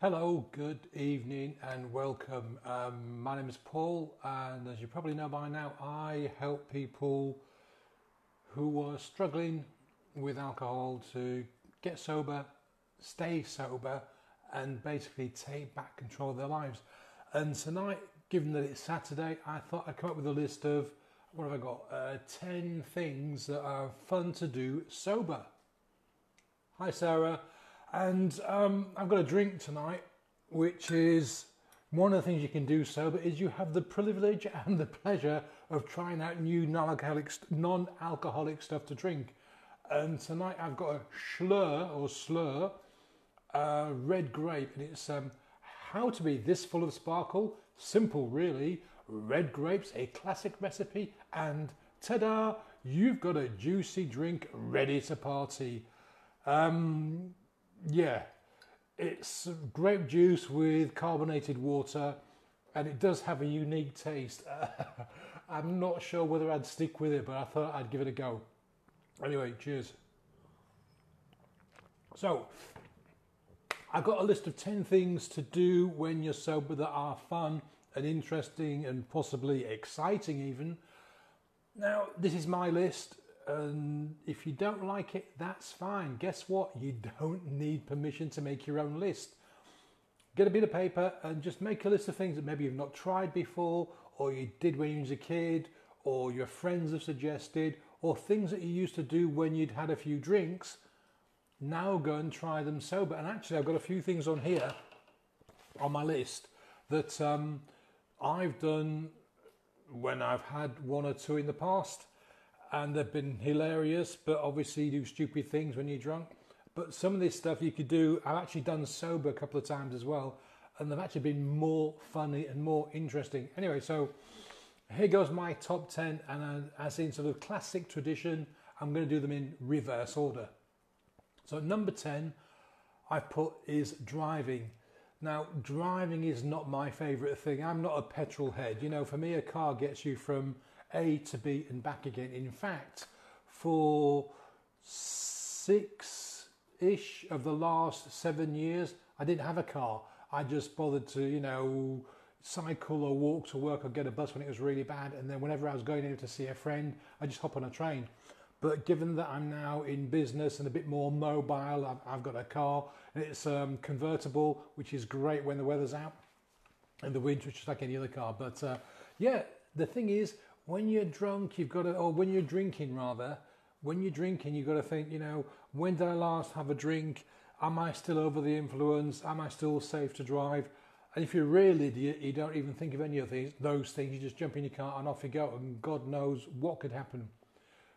Hello, good evening and welcome. My name is Paul, and as you probably know by now, I help people who are struggling with alcohol to get sober, stay sober, and basically take back control of their lives. And tonight, given that it's Saturday, I thought I'd come up with a list of what have I got? 10 things that are fun to do sober. Hi, Sarah. And I've got a drink tonight, which is one of the things you can do sober is you have the privilege and the pleasure of trying out new non-alcoholic stuff to drink. And tonight I've got a slur, red grape, and it's how to be this full of sparkle. Simple, really. Red grapes, a classic recipe, and ta-da! You've got a juicy drink ready to party. Yeah, it's grape juice with carbonated water, and it does have a unique taste. I'm not sure whether I'd stick with it, but I thought I'd give it a go. Anyway, cheers. So, I've got a list of 10 things to do when you're sober that are fun and interesting and possibly exciting even. Now, this is my list. And if you don't like it, that's fine. Guess what? You don't need permission to make your own list. Get a bit of paper and just make a list of things that maybe you've not tried before, or you did when you was a kid, or your friends have suggested, or things that you used to do when you'd had a few drinks. Now go and try them sober. And actually, I've got a few things on here on my list that I've done when I've had one or two in the past. And they've been hilarious, but obviously you do stupid things when you're drunk. But some of this stuff you could do, I've actually done sober a couple of times as well, and they've actually been more funny and more interesting. Anyway, so here goes my top 10, and as in sort of classic tradition, I'm going to do them in reverse order. So number 10 I've put is driving. Now, driving is not my favourite thing. I'm not a petrol head. You know, for me, a car gets you from A to B and back again. In fact, for 6-ish of the last 7 years, I didn't have a car. I just bothered to, you know, cycle or walk to work or get a bus when it was really bad. And then whenever I was going in to see a friend, I just hop on a train. But given that I'm now in business and a bit more mobile, I've got a car, and it's convertible, which is great when the weather's out. In the winter, it's just like any other car. But yeah, the thing is, when you're drunk, you've got to, or when you're drinking rather, when you're drinking, you've got to think, you know, when did I last have a drink? Am I still over the influence? Am I still safe to drive? And if you're a real idiot, you don't even think of any of those things. You just jump in your car and off you go, and God knows what could happen.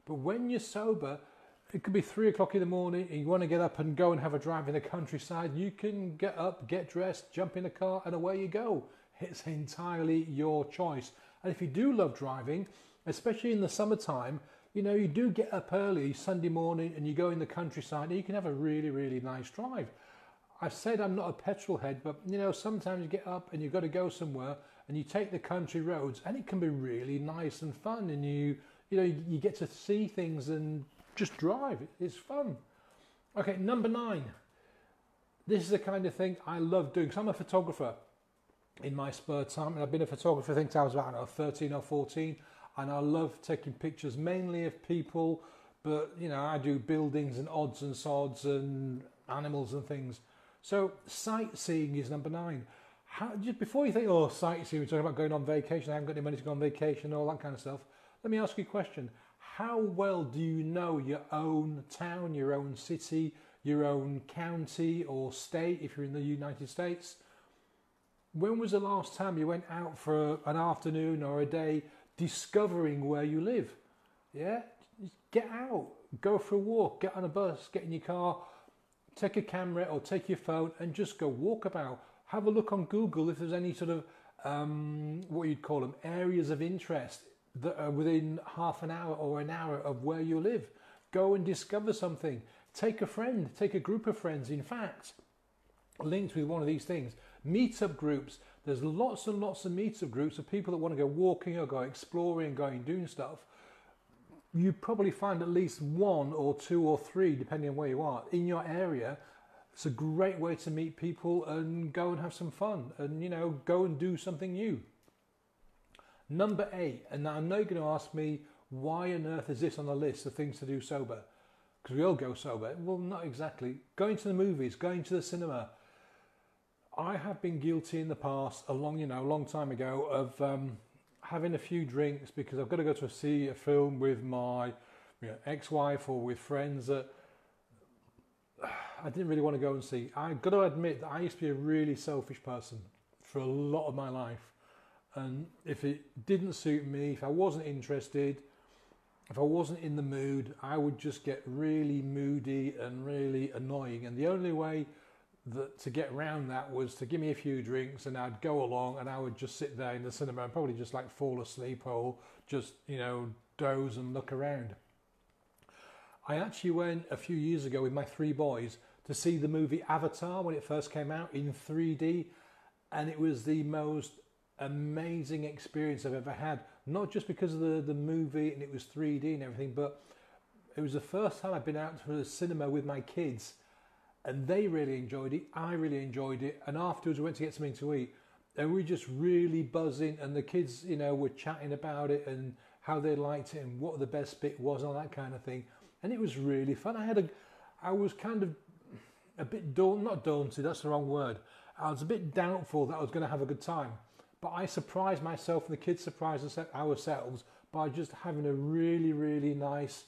But when you're sober, it could be 3 o'clock in the morning and you want to get up and go and have a drive in the countryside. You can get up, get dressed, jump in a car, and away you go. It's entirely your choice. And if you do love driving, especially in the summertime, you know, you do get up early Sunday morning and you go in the countryside and you can have a really, really nice drive. I said I'm not a petrol head, but you know, sometimes you get up and you've got to go somewhere and you take the country roads and it can be really nice and fun, and you know, you get to see things and just drive. It's fun. Okay, number 9. This is the kind of thing I love doing, because I'm a photographer in my spare time, and I've been a photographer since I was about, I don't know, 13 or 14, and I love taking pictures mainly of people, but you know, I do buildings and odds and sods and animals and things. So sightseeing is number 9. Just before you think, oh, sightseeing, we're talking about going on vacation, I haven't got any money to go on vacation, all that kind of stuff. Let me ask you a question. How well do you know your own town, your own city, your own county or state if you're in the United States? When was the last time you went out for an afternoon or a day discovering where you live? Yeah? Get out, go for a walk, get on a bus, get in your car, take a camera or take your phone and just go walk about. Have a look on Google if there's any sort of, what you'd call them, areas of interest that are within half an hour or an hour of where you live. Go and discover something. Take a friend, take a group of friends. In fact, linked with one of these things, meetup groups. There's lots and lots of meetup groups of people that want to go walking or go exploring, going doing stuff. You probably find at least 1 or 2 or 3, depending on where you are, in your area, It's a great way to meet people and go and have some fun and, you know, go and do something new. Number 8, and now I know you're going to ask me, why on earth is this on the list of things to do sober? Because we all go sober. Well, not exactly. Going to the movies, going to the cinema. I have been guilty in the past, a long time ago, of having a few drinks because I've got to go to see a film with my ex-wife or with friends that I didn't really want to go and see. I've got to admit that I used to be a really selfish person for a lot of my life. And if it didn't suit me, if I wasn't interested, if I wasn't in the mood, I would just get really moody and really annoying. And the only way to get around that was to give me a few drinks and I'd go along and I would just sit there in the cinema and probably just like fall asleep or just, doze and look around. I actually went a few years ago with my 3 boys to see the movie Avatar when it first came out in 3D, and it was the most amazing experience I've ever had. Not just because of the movie and it was 3D and everything, but it was the first time I've been out to the cinema with my kids, and they really enjoyed it. I really enjoyed it, and afterwards we went to get something to eat, and we were just really buzzing, and the kids, were chatting about it and how they liked it and what the best bit was and all that kind of thing. And it was really fun. I was kind of a bit not daunted, that's the wrong word. I was a bit doubtful that I was going to have a good time. But I surprised myself and the kids surprised ourselves by just having a really, really nice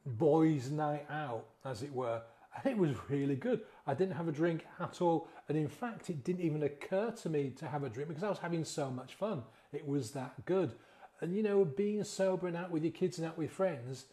boys' night out, as it were. And it was really good. I didn't have a drink at all. And in fact, it didn't even occur to me to have a drink because I was having so much fun. It was that good. And, being sober and out with your kids and out with friends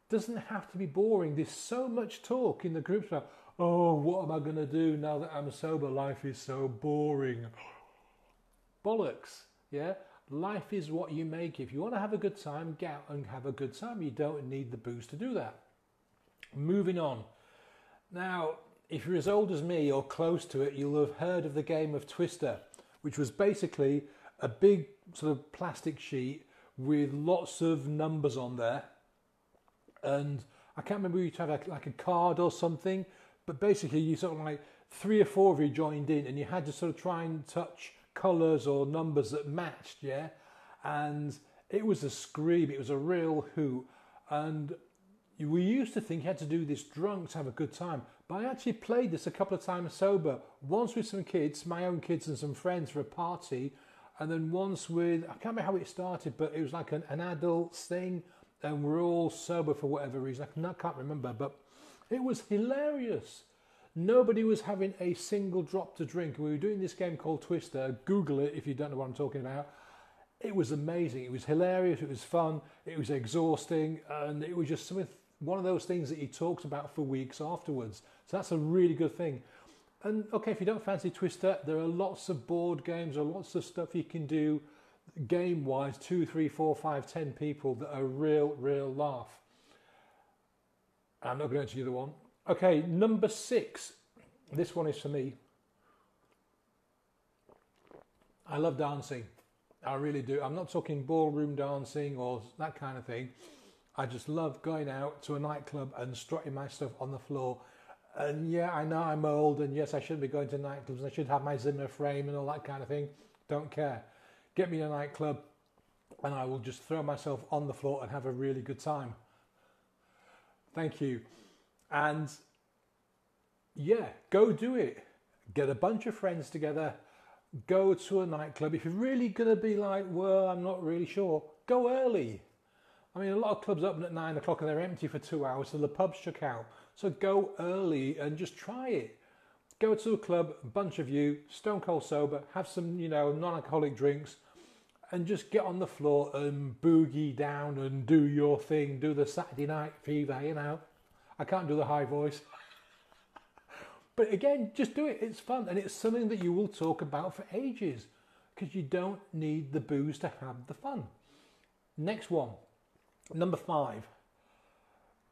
doesn't have to be boring. There's so much talk in the groups about, oh, what am I going to do now that I'm sober? Life is so boring. Bollocks, yeah? Life is what you make. If you want to have a good time, get out and have a good time. You don't need the booze to do that. Moving on. Now, if you're as old as me or close to it, you'll have heard of the game of Twister, which was basically a big sort of plastic sheet with lots of numbers on there. And I can't remember, you'd have like a card or something, but basically you sort of like 3 or 4 of you joined in and you had to sort of try and touch colours or numbers that matched, yeah? And it was a scream, it was a real hoot. And we used to think you had to do this drunk to have a good time, but I actually played this a couple of times sober. Once with some kids, my own kids and some friends for a party, and then once with, I can't remember how it started, but it was like an adult thing, and we're all sober for whatever reason. I can't remember, but it was hilarious. Nobody was having a single drop to drink. We were doing this game called Twister. Google it if you don't know what I'm talking about. It was amazing. It was hilarious. It was fun. It was exhausting. And it was just one of those things that you talked about for weeks afterwards. So that's a really good thing. And okay, if you don't fancy Twister, there are lots of board games or lots of stuff you can do game-wise, 2, 3, 4, 5, 10 people that are real laugh. I'm not going to the other one. Okay, number 6. This one is for me. I love dancing. I really do. I'm not talking ballroom dancing or that kind of thing. I just love going out to a nightclub and strutting my stuff on the floor. And yeah, I know I'm old, and yes, I shouldn't be going to nightclubs. I should have my Zimmer frame and all that kind of thing. Don't care. Get me in a nightclub and I will just throw myself on the floor and have a really good time. Thank you. And yeah, go do it. Get a bunch of friends together. Go to a nightclub. If you're really going to be like, well, I'm not really sure, go early. I mean, a lot of clubs open at 9 o'clock and they're empty for 2 hours, so the pub's shut out. So go early and just try it. Go to a club, a bunch of you, stone cold sober, have some, non-alcoholic drinks, and just get on the floor and boogie down and do your thing. Do the Saturday night fever, I can't do the high voice. But again, just do it. It's fun. And it's something that you will talk about for ages because you don't need the booze to have the fun. Next one, number 5.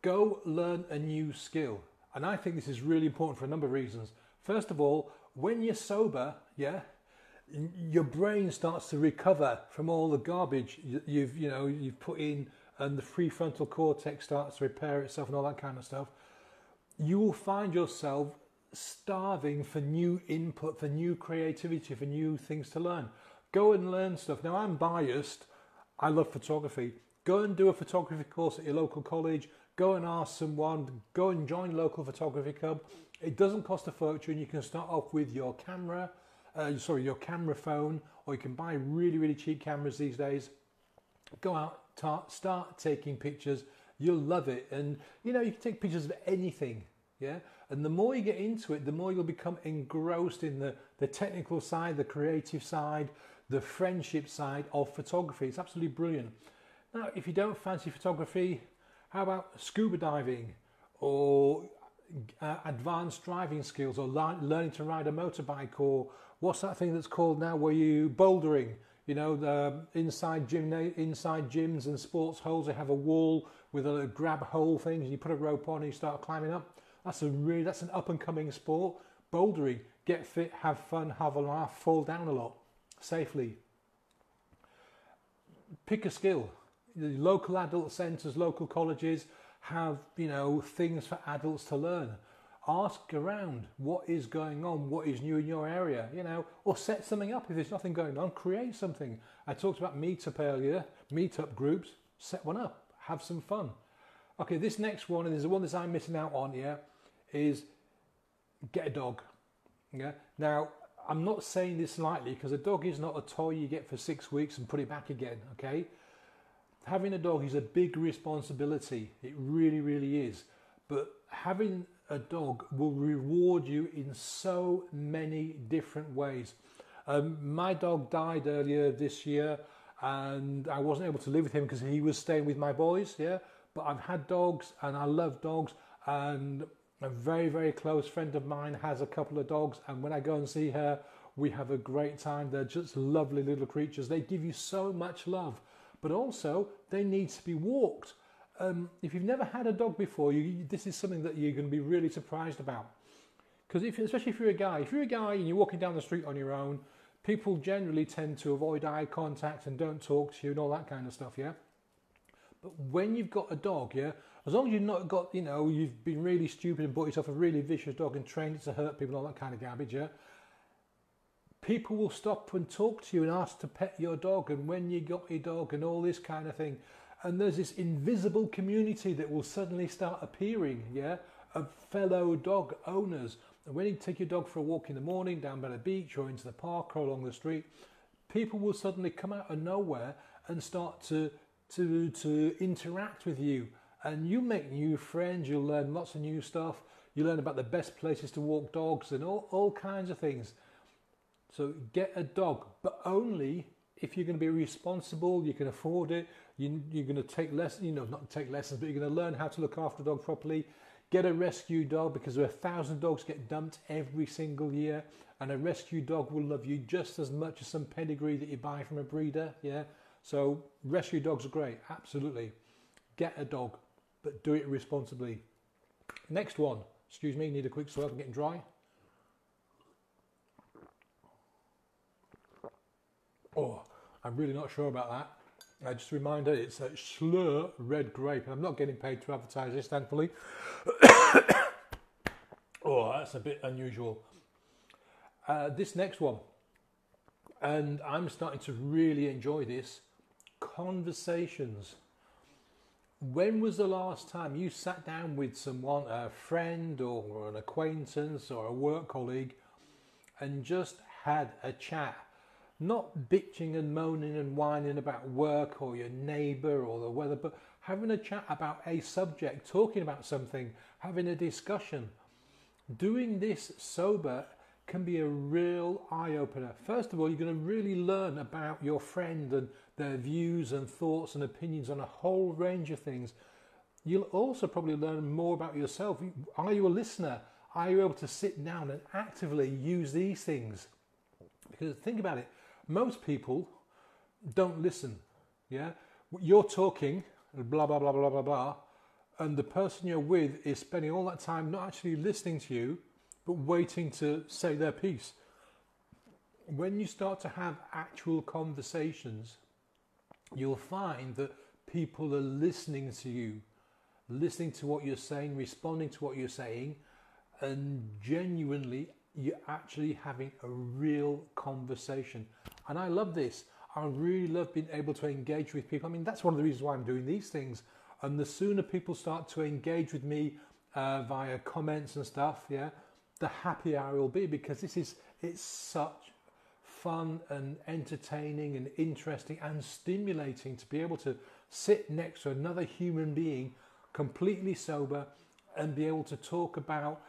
Go learn a new skill. And I think this is really important for a number of reasons. First of all, when you're sober, your brain starts to recover from all the garbage you've put in, and the prefrontal cortex starts to repair itself and all that kind of stuff. you will find yourself starving for new input, for new creativity, for new things to learn. Go and learn stuff. Now, I'm biased. I love photography. Go and do a photography course at your local college. Go and ask someone. Go and join local photography club. It doesn't cost a fortune. You can start off with your camera, your camera phone, or you can buy really, really cheap cameras these days. Go out, start taking pictures. You'll love it. And you know, you can take pictures of anything. Yeah. And the more you get into it, the more you'll become engrossed in the technical side, the creative side, the friendship side of photography. It's absolutely brilliant. Now, if you don't fancy photography, how about scuba diving or advanced driving skills, or learning to ride a motorbike, or what's that thing that's called now where you bouldering? You know, the inside gyms and sports holes, they have a wall with a grab hole thing, and you put a rope on and you start climbing up. That's an up and coming sport. Bouldering, get fit, have fun, have a laugh, fall down a lot safely. Pick a skill. The local adult centres, local colleges have, you know, things for adults to learn. Ask around what is going on, what is new in your area, you know, or set something up. If there's nothing going on, create something. I talked about meetup earlier, meetup groups. Set one up, have some fun. Okay, this next one, and there's the one that I'm missing out on here, is get a dog. Yeah. Now, I'm not saying this lightly, because a dog is not a toy you get for 6 weeks and put it back again. Okay. Having a dog is a big responsibility. It really, really is. But having a dog will reward you in so many different ways. My dog died earlier this year, and I wasn't able to live with him because he was staying with my boys. Yeah. But I've had dogs, and I love dogs, and a very, very close friend of mine has a couple of dogs, and when I go and see her, we have a great time. They're just lovely little creatures. They give you so much love, but also they need to be walked. If you've never had a dog before, this is something that you're going to be really surprised about. Because especially if you're a guy and you're walking down the street on your own, people generally tend to avoid eye contact and don't talk to you and all that kind of stuff, yeah? But when you've got a dog, yeah, as long as you've not got, you know, you've been really stupid and bought yourself a really vicious dog and trained it to hurt people and all that kind of garbage, yeah, people will stop and talk to you and ask to pet your dog and when you got your dog and all this kind of thing. And there's this invisible community that will suddenly start appearing, yeah, of fellow dog owners. And when you take your dog for a walk in the morning down by the beach or into the park or along the street, people will suddenly come out of nowhere and start to interact with you, and you make new friends. You'll learn lots of new stuff. You learn about the best places to walk dogs and all kinds of things. So get a dog, but only if you're going to be responsible, you can afford it, you're going to take lessons, you know, not take lessons, but you're going to learn how to look after a dog properly. Get a rescue dog, because there are 1,000 dogs get dumped every single year, and a rescue dog will love you just as much as some pedigree that you buy from a breeder, yeah? So rescue dogs are great, absolutely. Get a dog, but do it responsibly. Next one, excuse me, need a quick swallow, I'm getting dry. Oh, I'm really not sure about that. Just a reminder, it's a Schlur red grape, and I'm not getting paid to advertise this, thankfully. Oh, that's a bit unusual. This next one, and I'm starting to really enjoy this, conversations. When was the last time you sat down with someone, a friend or an acquaintance or a work colleague, and just had a chat? Not bitching and moaning and whining about work or your neighbour or the weather, but having a chat about a subject, talking about something, having a discussion. Doing this sober can be a real eye-opener. First of all, you're going to really learn about your friend and their views and thoughts and opinions on a whole range of things. You'll also probably learn more about yourself. Are you a listener? Are you able to sit down and actively use these things? Because think about it, most people don't listen. Yeah, you're talking, blah, blah, blah, blah, blah, blah, and the person you're with is spending all that time not actually listening to you, but waiting to say their piece. When you start to have actual conversations, you'll find that people are listening to you. listening to what you're saying, responding to what you're saying, and genuinely you're actually having a real conversation. And I love this. I really love being able to engage with people. I mean, that's one of the reasons why I'm doing these things. And the sooner people start to engage with me via comments and stuff, yeah, the happier I will be, because it's such fun and entertaining and interesting and stimulating to be able to sit next to another human being completely sober and be able to talk about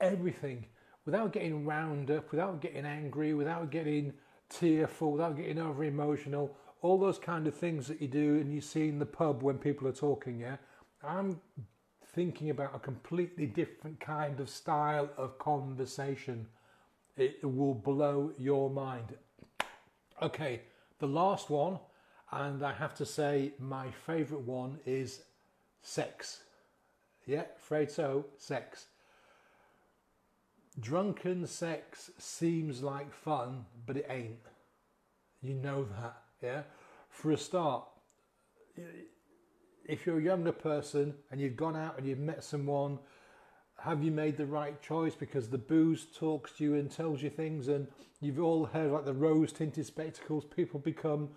everything without getting wound up, without getting angry, without getting tearful, without getting over emotional, all those kind of things that you do and you see in the pub when people are talking. Yeah, I'm thinking about a completely different kind of style of conversation. It will blow your mind. Okay, the last one, and I have to say my favorite one, is sex. Yeah, afraid so, sex. Drunken sex seems like fun, but it ain't. You know that, yeah? For a start, if you're a younger person and you've gone out and you've met someone, have you made the right choice? Because the booze talks to you and tells you things, and you've all heard like the rose-tinted spectacles. People become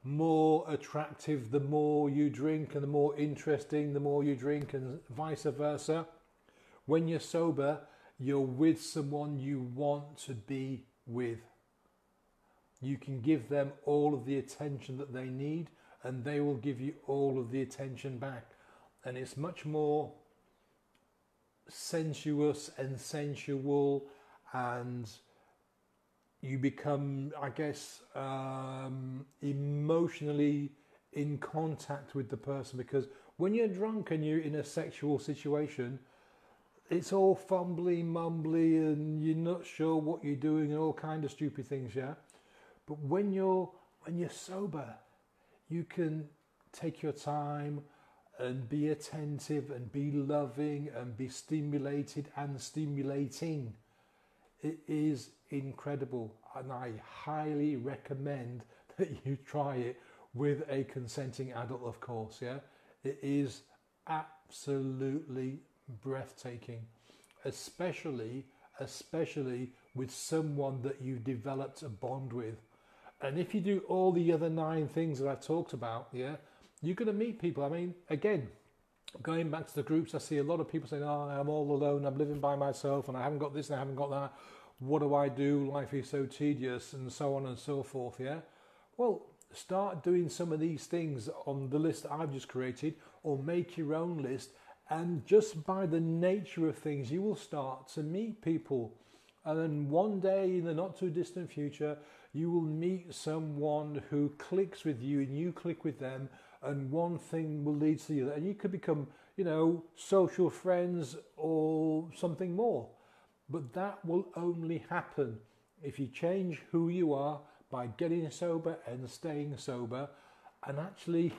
more attractive the more you drink, and the more interesting the more you drink, and vice versa. When you're sober, you're with someone you want to be with. You can give them all of the attention that they need, and they will give you all of the attention back. And it's much more sensuous and sensual, and you become, I guess, emotionally in contact with the person. Because when you're drunk and you're in a sexual situation, it's all fumbly, mumbly, and you're not sure what you're doing and all kind of stupid things, yeah? But when you're sober, you can take your time and be attentive and be loving and be stimulated and stimulating. It is incredible, and I highly recommend that you try it with a consenting adult, of course, yeah? It is absolutely breathtaking, especially with someone that you've developed a bond with. And if you do all the other 9 things that I've talked about, yeah, you're going to meet people. I mean, again, going back to the groups, I see a lot of people saying, oh, I'm all alone, I'm living by myself, and I haven't got this and I haven't got that. What do I do? Life is so tedious, and so on and so forth, yeah? Well, start doing some of these things on the list that I've just created, or make your own list. And just by the nature of things, you will start to meet people. And then one day in the not too distant future, you will meet someone who clicks with you and you click with them, and one thing will lead to the other. And you could become, social friends or something more. But that will only happen if you change who you are by getting sober and staying sober, and actually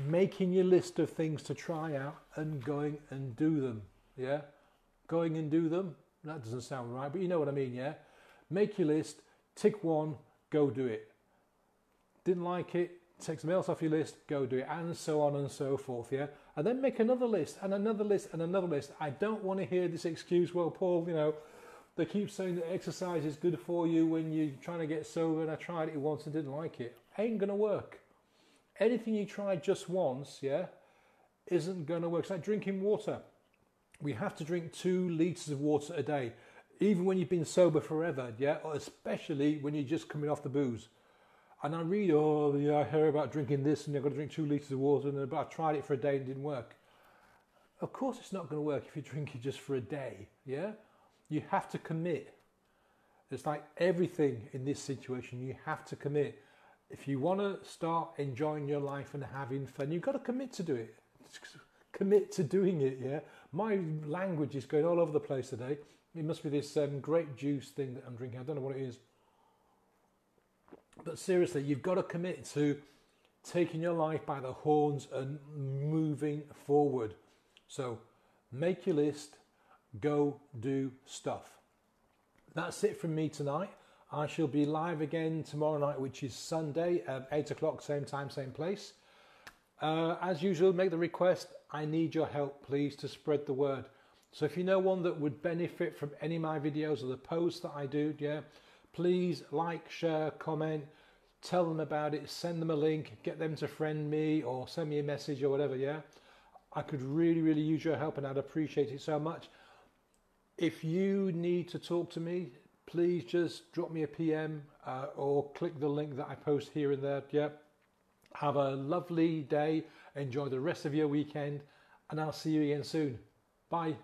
making your list of things to try out and going and do them. Yeah, going and do them. That doesn't sound right, but you know what I mean. Yeah, make your list, tick one, go do it. Didn't like it, take something else off your list, go do it, and so on and so forth. Yeah, and then make another list and another list and another list. I don't want to hear this excuse, well, Paul, they keep saying that exercise is good for you when you're trying to get sober, and I tried it once and didn't like it. Ain't gonna work. Anything you try just once, yeah, isn't going to work. It's like drinking water. We have to drink 2 litres of water a day, even when you've been sober forever, yeah, or especially when you're just coming off the booze. And I read, I hear about drinking this and you've got to drink 2 litres of water, but I tried it for a day and it didn't work. Of course it's not going to work if you drink it just for a day, yeah? You have to commit. It's like everything in this situation, you have to commit. If you want to start enjoying your life and having fun, you've got to commit to do it. Commit to doing it, yeah? My language is going all over the place today. It must be this grape juice thing that I'm drinking. I don't know what it is. But seriously, you've got to commit to taking your life by the horns and moving forward. So make your list, go do stuff. That's it from me tonight. I shall be live again tomorrow night, which is Sunday at 8 o'clock, same time, same place. As usual, make the request, I need your help, please, to spread the word. So if you know one that would benefit from any of my videos or the posts that I do, yeah, please like, share, comment, tell them about it, send them a link, get them to friend me or send me a message or whatever, yeah. I could really, really use your help and I'd appreciate it so much. If you need to talk to me, please just drop me a PM or click the link that I post here and there, yeah. Have a lovely day, enjoy the rest of your weekend, and I'll see you again soon. Bye.